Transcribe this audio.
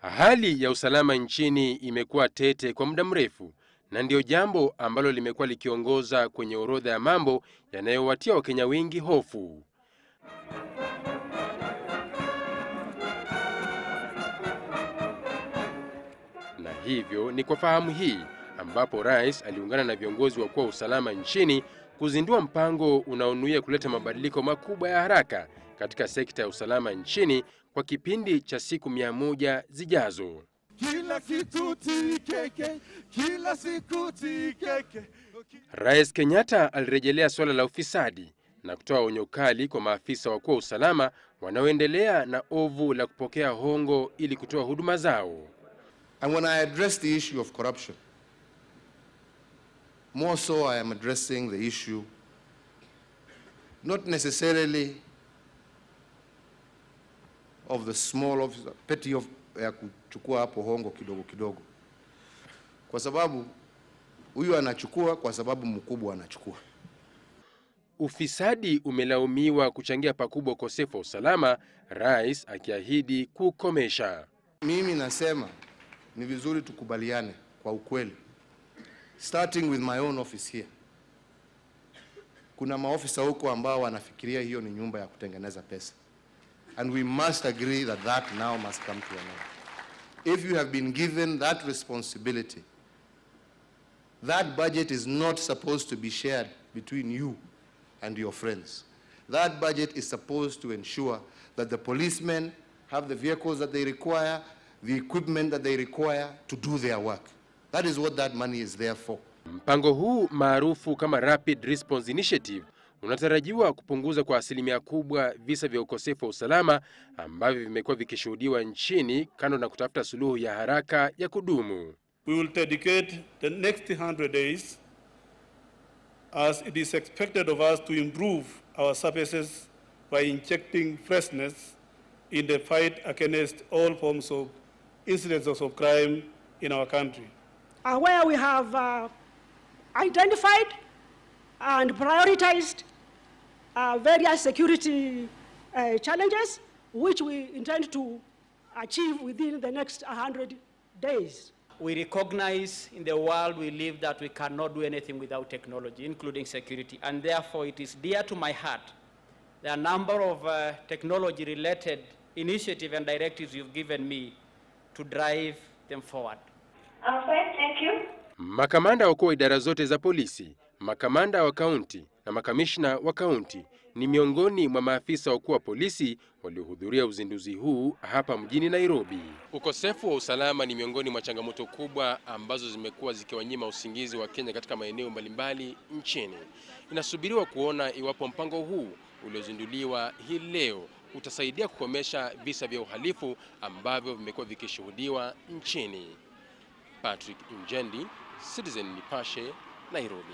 Hali ya usalama nchini imekuwa tete kwa muda mrefu, na ndio jambo ambalo limekuwa likiongoza kwenye orodha ya mambo yanayowatia Wakenya wengi hofu. Na hivyo ni kwa fahamu hii ambapo Rais aliungana na viongozi wakuu wa usalama nchini kuzindua mpango unaonuia kuleta mabadiliko makubwa ya haraka katika sekta ya usalama nchini kwa kipindi cha siku 100 zijazo. Kila kitu tikeke, kila siku tikeke. Rais Kenyatta alirejelea swala la ufisadi na kutoa onyo kali kwa maafisa wakuu wa usalama wanaoendelea na ovu la kupokea hongo ili kutoa huduma zao. And when I address the issue of corruption, more so I am addressing the issue not necessarily of the small officer, petty of ya kuchukua hapo hongo kidogo kidogo. Kwa sababu huyu anachukua kwa sababu mkubwa anachukua. Ufisadi umelaumiwa kuchangia pakubwa ukosefu wa usalama, Rais akiahidi kukomesha. Mimi nasema ni vizuri tukubaliane kwa ukweli. Starting with my own office here. Kuna maofisa huko ambao wanafikiria hiyo ni nyumba ya kutengeneza pesa. And we must agree that that now must come to an end. If you have been given that responsibility, that budget is not supposed to be shared between you and your friends. That budget is supposed to ensure that the policemen have the vehicles that they require, the equipment that they require to do their work. That is what that money is there for. Mpango huu maarufu kama Rapid Response Initiative unatarajiwa kupunguza kwa asilimia kubwa visa vya ukosefu wa usalama ambavyo vimekuwa vikishuhudiwa nchini, kando na kutafuta suluhu ya haraka ya kudumu. We will dedicate the next 100 days as it is expected of us to improve our services by injecting freshness in the fight against all forms of incidences of crime in our country. Where we have identified and prioritized various security challenges, which we intend to achieve within the next 100 days. We recognize in the world we live that we cannot do anything without technology, including security, and therefore it is dear to my heart. There are a number of technology-related initiatives and directives you've given me to drive them forward. Thank you. Makamanda wakuu wa idara zote za polisi, makamanda wa kaunti na makamishna wa kaunti ni miongoni mwa maafisa wakuu wa polisi waliohudhuria uzinduzi huu hapa mjini Nairobi. Ukosefu wa usalama ni miongoni mwa changamoto kubwa ambazo zimekuwa zikiwanyima usingizi wa Kenya katika maeneo mbalimbali nchini. Inasubiriwa kuona iwapo mpango huu uliozinduliwa hii leo utasaidia kukomesha visa vya uhalifu ambavyo vimekuwa vikishuhudiwa nchini. Patrick Njendi, Citizen Nipashe, Nairobi.